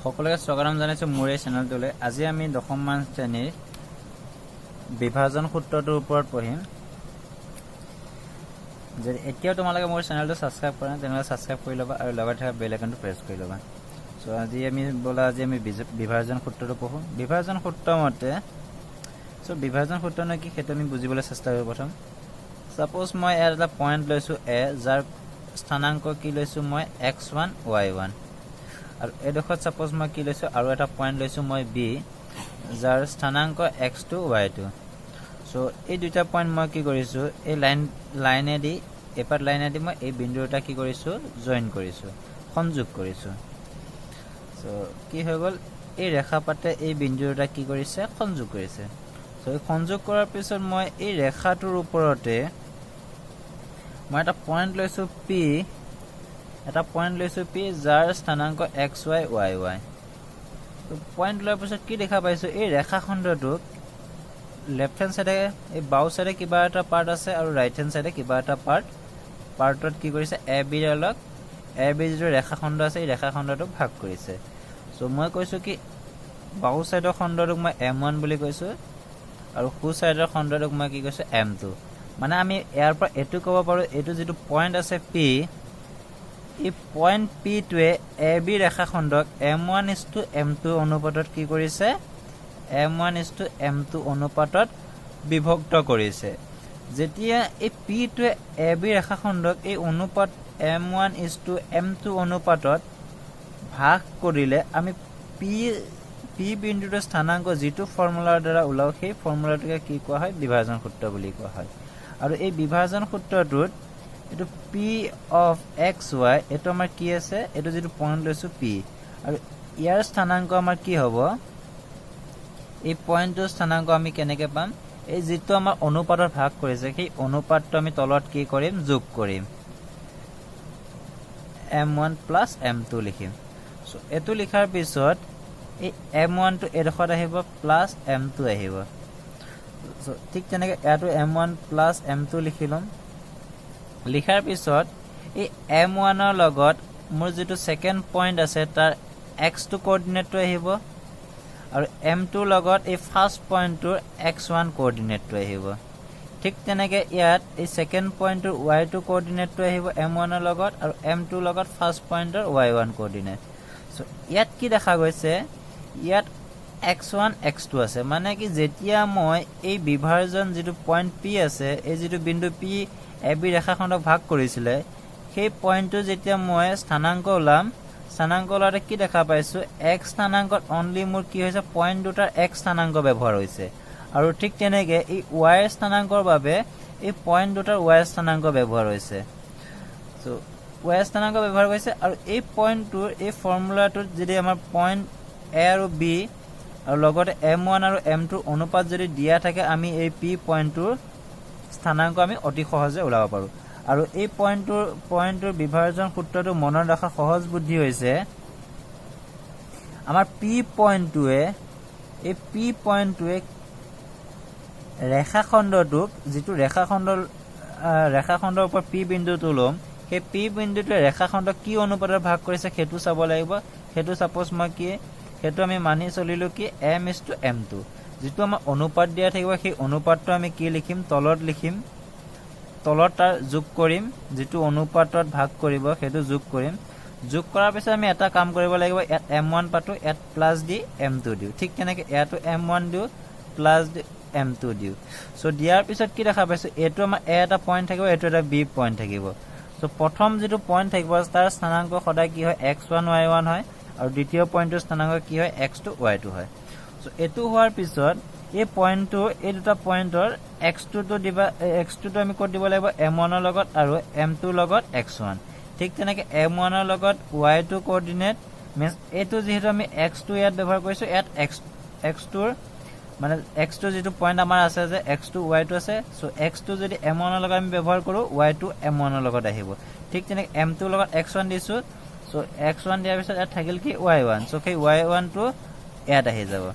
সকলোকে স্বাগতম জানাইছো মোৰ এই চেনেলটোলৈ। আজি আমি দশমমান শ্ৰেণীৰ বিভাজন সূত্ৰটোৰ ওপৰত পঢ়িম। যদি এতিয়াও তোমালোকে মোৰ চেনেলটো সাবস্ক্ৰাইব কৰা তেনেহ'লে সাবস্ক্ৰাইব কৰি ল'বা আৰু লগত থকা বেল আইকনটো প্ৰেছ কৰি ল'বা। সো আজি আমি বিভাজন সূত্ৰটো পঢ়ো। বিভাজন সূত্ৰ মতে বিভাজন সূত্ৰনো কি সেইটো আমি বুজিবলৈ চেষ্টা কৰোঁ। প্ৰথম সাপোজ মই ইয়াত এটা পইণ্ট লৈছোঁ এ, যাৰ স্থানাংক কি লৈছোঁ মই x1 y1, আৰু এডোখৰত সাপোজ মই কি লৈছোঁ আৰু এটা পইণ্ট লৈছোঁ মই বি, যাৰ স্থানাংক x2 y2। সো এই দুটা পইণ্ট মই কি কৰিছোঁ, এই লাইনেদি এপাত লাইনেদি মই এই বিন্দু দুটা কি কৰিছোঁ, জইন কৰিছোঁ, সংযোগ কৰিছোঁ। সো কি হৈ গ'ল, এই ৰেখাপাতে এই বিন্দু দুটা কি কৰিছে, সংযোগ কৰিছে। সো এই সংযোগ কৰাৰ পিছত মই এই ৰেখাটোৰ ওপৰতে মই এটা পইণ্ট লৈছোঁ পি, যাৰ স্থানাংক xy yy। তো পইণ্ট লোৱাৰ পিছত কি দেখা পাইছোঁ, এই ৰেখাখণ্ডটোক লেফ্ট হেণ্ড চাইডে এই বাওঁ চাইডে কিবা এটা পাৰ্ট আছে আৰু ৰাইট হেণ্ড চাইডে কিবা এটা পাৰ্টত কি কৰিছে, এ বি ডালক এ বি যিটো ৰেখাখণ্ড আছে এই ৰেখাখণ্ডটোক ভাগ কৰিছে। চ' মই কৈছোঁ কি বাওঁ চাইডৰ খণ্ডটোক মই m1 বুলি কৈছোঁ আৰু সো চাইডৰ খণ্ডটোক মই কি কৈছোঁ m2। মানে আমি ইয়াৰ পৰা এইটো ক'ব পাৰোঁ, এইটো যিটো পইণ্ট আছে পি, এই পইণ্ট পিটোৱে এ বি ৰেখাখণ্ডক m1:m2 অনুপাতত কি কৰিছে, m1:m2 অনুপাতত বিভক্ত কৰিছে। যেতিয়া এই পিটোৱে এ বি ৰেখাখণ্ডক এই অনুপাত m1:m2 অনুপাতত ভাগ কৰিলে আমি পি বিন্দুটোৰ স্থানাংক যিটো ফৰ্মুলাৰ দ্বাৰা ওলাও সেই ফৰ্মুলাটোকে কি কোৱা হয়, বিভাজন সূত্ৰ বুলি কোৱা হয়। আৰু এই বিভাজন সূত্ৰটোত এইটো পি অফ এক্স ৱাই, এইটো আমাৰ কি আছে, এইটো যিটো পইণ্ট লৈছোঁ পি, আৰু ইয়াৰ স্থানাংক আমাৰ কি হ'ব, এই পইণ্টটোৰ স্থানাংক আমি কেনেকৈ পাম, এই যিটো আমাৰ অনুপাতত ভাগ কৰিছে সেই অনুপাতটো আমি তলত কি কৰিম, যোগ কৰিম, m1 + m2 লিখিম। চ' এইটো লিখাৰ পিছত এই m1টো এডোখৰত আহিব প্লাছ m2 আহিব। চ' ঠিক তেনেকৈ ইয়াতো m1 + m2 লিখি ল'ম। লিখাৰ পিছত এই m1ৰ লগত মোৰ যিটো ছেকেণ্ড পইণ্ট আছে তাৰ x2 কোঅৰ্ডিনেটটো আহিব, আৰু m2ৰ লগত এই ফাৰ্ষ্ট পইণ্টটোৰ x1 কোঅৰ্ডিনেটটো আহিব। ঠিক তেনেকৈ ইয়াত এই ছেকেণ্ড পইণ্টটোৰ y2 কোঅৰ্ডিনেটটো আহিব m1ৰ লগত, আৰু m2ৰ লগত ফাৰ্ষ্ট পইণ্টৰ y1 কোঅৰ্ডিনেট। চ' ইয়াত কি দেখা গৈছে, ইয়াত x1 x2 আছে, মানে কি যেতিয়া মই এই বিভাজন যিটো পইণ্ট পি আছে, এই যিটো বিন্দু পি এ বি ৰেখাখণ্ডক ভাগ কৰিছিলে, সেই পইণ্টটো যেতিয়া মই স্থানাংক ওলাম, স্থানাংক ওলাওঁতে কি দেখা পাইছোঁ, x স্থানাংকত অনলি মোৰ কি হৈছে, পইণ্ট দুটাৰ x স্থানাংক ব্যৱহাৰ হৈছে, আৰু ঠিক তেনেকৈ এই y স্থানাংকৰ বাবে এই পইণ্ট দুটাৰ y স্থানাংক ব্যৱহাৰ হৈছে। চ' y স্থানাংক ব্যৱহাৰ কৰিছে, আৰু এই পইণ্টটোৰ এই ফৰ্মুলাটোত যদি আমাৰ পইণ্ট এ আৰু বি আৰু লগতে m1 আৰু m2 অনুপাত যদি দিয়া থাকে, আমি এই পি পইণ্টটোৰ স্থানাংক আমি অতি সহজে ওলাব পাৰোঁ। আৰু এই পইণ্টটোৰ বিভাজন সূত্ৰটো মনত ৰখা সহজ বুদ্ধি হৈছে, আমাৰ পি পইণ্টটোৱে ৰেখাখণ্ডটোক, যিটো ৰেখাখণ্ডৰ ওপৰত পি বিন্দুটো ল'ম, সেই পি বিন্দুটোৱে ৰেখাখণ্ডক কি অনুপাতত ভাগ কৰিছে সেইটো চাব লাগিব। সেইটো ছাপ'জ মই সেইটো আমি মানি চলিলোঁ কি m:m2, যিটো আমাৰ অনুপাত দিয়া থাকিব সেই অনুপাতটো আমি কি লিখিম, তলত লিখিম, তলত তাৰ যোগ কৰিম, যিটো অনুপাতত ভাগ কৰিব সেইটো যোগ কৰিম। যোগ কৰাৰ পিছত আমি এটা কাম কৰিব লাগিব, ইয়াত m1 পাতো, ইয়াত প্লাছ দি m2 দিওঁ, ঠিক তেনেকৈ ইয়াতো m1 দিওঁ প্লাছ দি m2 দিওঁ। চ' দিয়াৰ পিছত কি দেখা পাইছোঁ, এইটো আমাৰ এ এটা পইণ্ট থাকিব, এইটো এটা বি পইণ্ট থাকিব। চ' প্ৰথম যিটো পইণ্ট থাকিব তাৰ স্থানাংক সদায় কি হয়, x1 y1 হয়, আৰু দ্বিতীয় পইণ্টটোৰ স্থানাংক কি হয়, x2 y2 হয়। চ' এইটো হোৱাৰ পিছত এই পইণ্টটো, এই দুটা পইণ্টৰ x2টো আমি ক'ত দিব লাগিব, m1ৰ লগত, আৰু m2ৰ লগত x1। ঠিক তেনেকৈ m1ৰ লগত y2 কোঅৰ্ডিনেট, মিনছ এইটো যিহেতু আমি x2 ইয়াত ব্যৱহাৰ কৰিছোঁ, ইয়াত x2 যিটো পইণ্ট আমাৰ আছে যে x2 y2 আছে, চ' x2 যদি m1ৰ লগত আমি ব্যৱহাৰ কৰোঁ, y2 m1ৰ লগত আহিব। ঠিক তেনেকৈ m2ৰ লগত x1 দিছোঁ, চ' x1 দিয়াৰ পিছত ইয়াত থাকিল কি y1, চ' সেই y1টো ইয়াত আহি যাব।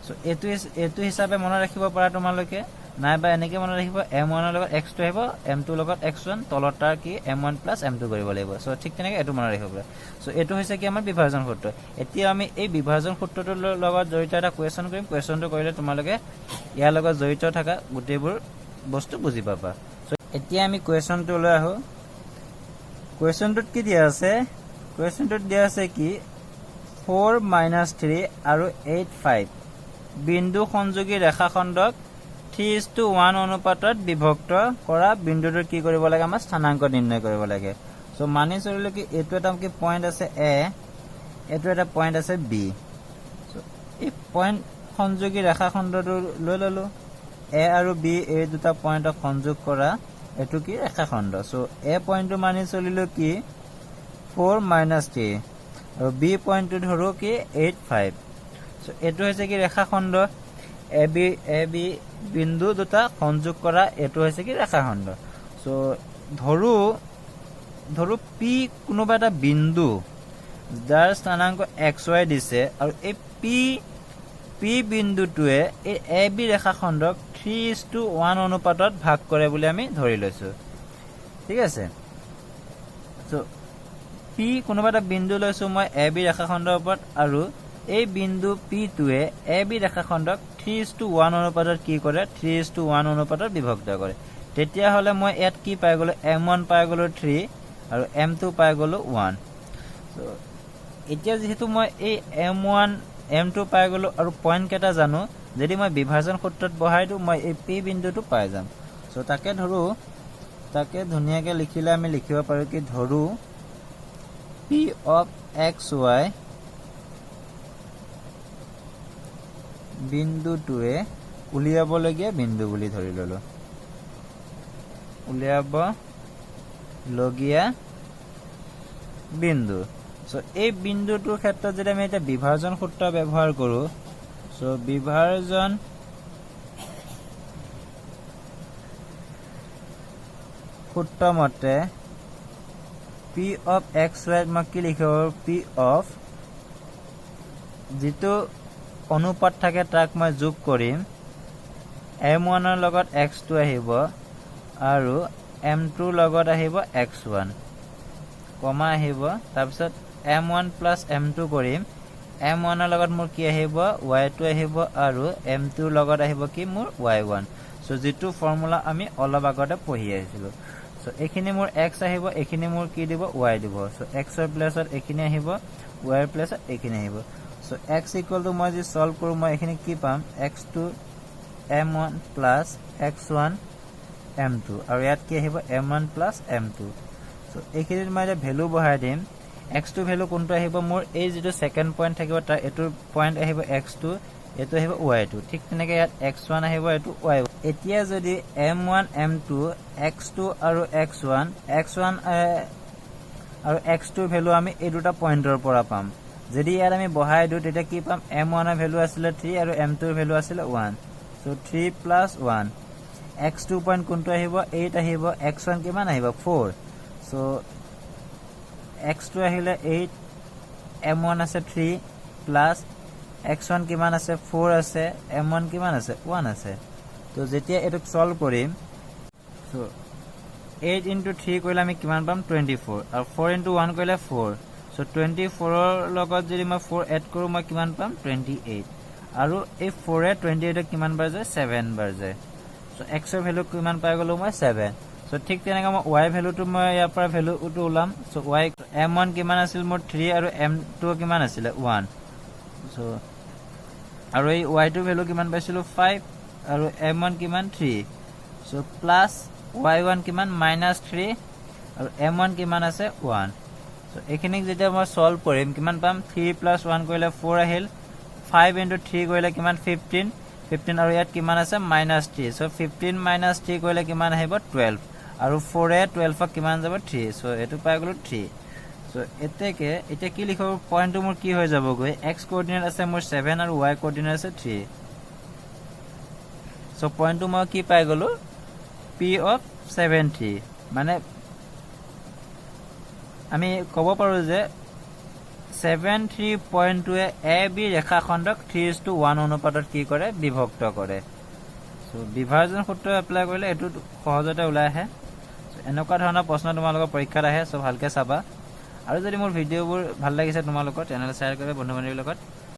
চ' এইটো হিচাপে মনত ৰাখিব পাৰা তোমালোকে। নাইবা এনেকৈ মনত ৰাখিব m1 ৰ লগত x2 আহিব m2 ৰ লগত x1 তলত তাৰ কি m1 প্লাছ m2 কৰিব লাগিব সো ঠিক তেনেকৈ এটো মনত ৰাখিব সো এটো হৈছে কি আমাৰ বিভাজন সূত্ৰ এতিয়া আমি এই বিভাজন সূত্ৰটোৰ লগত জড়িত এটা কোৱেশ্চন কৰিম কোৱেশ্চনটো কৰিলে তোমালোকে ইয়াৰ লগত জড়িত থকা গোটেইবোৰ বস্তু বুজি পাবা সো এতিয়া আমি কোৱেশ্চনটো লৈ আহো কোৱেশ্চনটোত কি দিয়া আছে কোৱেশ্চনটোত দিয়া আছে কি 4 - 3 আৰু 8 5 বিন্দু সংযোগী ৰেখাখণ্ডক 3:1 অনুপাতত বিভক্ত কৰা বিন্দুটোৰ কি কৰিব লাগে আমাৰ স্থানাংক নিৰ্ণয় কৰিব লাগে সো মানি চলিলে কি এটো এটা কি পয়েন্ট আছে a এটো এটা পয়েন্ট আছে b সো এই পয়েন্ট সংযোগী ৰেখাখণ্ডটো লৈ ললো a আৰু b এই দুটা পয়েন্টক সংযোগ কৰা এটো কি ৰেখাখণ্ড সো a পয়েন্টটো মানি চলিলো কি 4 - 3 আৰু b পয়েন্টটো ধৰো কি 8 5 সো এটো হৈছে কি ৰেখাখণ্ড ab বিন্দু দুটা সংযোগ কৰা এটো হৈছে কি ৰেখাখণ্ড সো ধৰো p কোনোবা এটা বিন্দু যাৰ স্থানাংক xy দিছে আৰু এই p বিন্দুটোৱে এই ab ৰেখাখণ্ডক 3:1 অনুপাতত ভাগ কৰে বুলি আমি ধৰি লৈছো ঠিক আছে সো p কোনোবা এটা বিন্দু লৈছো মই ab ৰেখাখণ্ডৰ ওপৰত আৰু এই বিন্দু p টোৱে ab ৰেখাখণ্ডক 3:1 অনুপাতত কি কৰে 3:1 অনুপাতত বিভক্ত কৰে তেতিয়া হলে মই ইয়াত কি পাই গলো m1 পাই গলো 3 আৰু m2 পাই গলো 1 সো এতিয়া যেহেতু মই এই m1 m2 পাই গলো আৰু পয়েন্ট কেটা জানো যদি মই বিভাজন সূত্ৰত বহাই দিও মই এই p বিন্দুটো পাই যাম সো তাকে ধৰো তাকে ধুনিয়াকে লিখিলে আমি লিখিব পাৰো কি ধৰো p of xy বিন্দুটোৱে উলিয়াব লগিয়া বিন্দু বুলি ধৰি ললো উলিয়াব লগিয়া বিন্দু সো এই বিন্দুটোৰ ক্ষেত্ৰত যদি আমি এটা বিভাজন সূত্ৰ ব্যৱহাৰ কৰো সো বিভাজন সূত্ৰ মতে p of xy মই কি লিখিব p of যেটো অনুপাত থাকে তাক মই যোগ কৰিম m1 ৰ লগত x2 আহিব আৰু m2 ৰ লগত আহিব x1 কমা আহিব তাৰপিছত m1 + m2 কৰিম m1 ৰ লগত মোৰ কি আহিব y2 আহিব আৰু m2 ৰ লগত আহিব কি মোৰ y1 সো যেটো ফৰ্মুলা আমি অলপ আগতে পঢ়ি আহিছিলো সো এখিনি মোৰ x আহিব এখিনি মোৰ কি দিব y দিব সো x ৰ প্লেছত এখিনি আহিব y ৰ প্লেছত এখিনি আহিব সো x = মই যে সলভ কৰো মই এখিনি কি পাম x2 m1 + x1 m2 আৰু ইয়াত কি আহিব m1 + m2 সো এখিনিত মই ভ্যালু বহাই দিম x2 ভ্যালু কোনটো আহিব মোৰ এই যেটো সেকেন্ড পয়েন্ট থাকিব তাৰ এটো পয়েন্ট আহিব x2 এটো আহিব y2 ঠিক তেনেকৈ ইয়াত x1 আহিব এটো y এতিয়া যদি m1 m2 x2 আৰু x1 আৰু x2 ভ্যালু আমি এই দুটা পয়েন্টৰ পৰা পাম যদি ইয়াত আমি বহাই দিও তেতিয়া কি পাম m1 ৰ ভ্যালু আছিল 3 আৰু m2 ৰ ভ্যালু আছিল 1 সো 3 + 1 x2 পয়েন্ট কোনটো আহিব 8 আহিব x1 কিমান আহিব 4 সো x2 আহিলে 8 m1 আছে 3 প্লাস x1 কিমান আছে 4 আছে m1 কিমান আছে 1 আছে তো যেতিয়া এটো সলভ কৰিম সো 8 * 3 কৰিলে আমি কিমান পাম 24 আৰু 4 * 1 কৰিলে 4 সো 24 ৰ লগত যদি মই 4 এড কৰো মই কিমান পাম 28 আৰু এই 4 এ 28 কিমান বাৰ যায় 7 বাৰ যায় সো x ৰ ভ্যালু কিমান পাই গলো মই 7 সো ঠিক তেনেকৈ মই y ভ্যালুটো মই ইয়াৰ পৰা ভ্যালুটো উলাম সো y m1 কিমান আছিল মোৰ 3 আৰু m2 কিমান আছিল 1 সো আৰু এই y2 ভ্যালু কিমান পাইছিলো 5 আৰু m1 কিমান 3 সো প্লাস y1 কিমান -3 আৰু m1 কিমান আছে 1 সো এখিনিক যেতিয়া মই সলভ কৰিম কিমান পাম 3 + 1 কৰিলে 4 আহিল 5 * 3 কৰিলে কিমান 15 আৰু ইয়াত কিমান আছে -3 সো 15 - 3 কৰিলে কিমান আহিব 12 আৰু 4 এ 12 কিমান যাব 3 সো এটো পাই গলো 3 সো এতিয়া কি লিখব পয়েন্টটো মোৰ কি হৈ যাব গৈ x কোঅৰ্ডিনেট আছে মোৰ 7 আৰু y কোঅৰ্ডিনেট আছে 3 সো পয়েন্টটো মই কি পাই গলো p of 7 3 মানে আমি কব পাৰো যে 7 3 পয়েন্টটোৱে ab ৰেখাখণ্ডক 3:1 অনুপাতত কি কৰে বিভক্ত কৰে সো বিভাজন সূত্ৰ এপ্লাই কৰিলে এটো সহজতে ওলাই আহে সো এনেকুৱা ধৰণৰ প্ৰশ্ন তোমালোকৰ পৰীক্ষাত আহে সো ভালকে চাবা আৰু যদি মোৰ ভিডিঅ'বোৰ ভাল লাগিছে তোমালোকৰ তেনেহলে শ্বেয়াৰ কৰিবা বন্ধু বান্ধৱীৰ লগত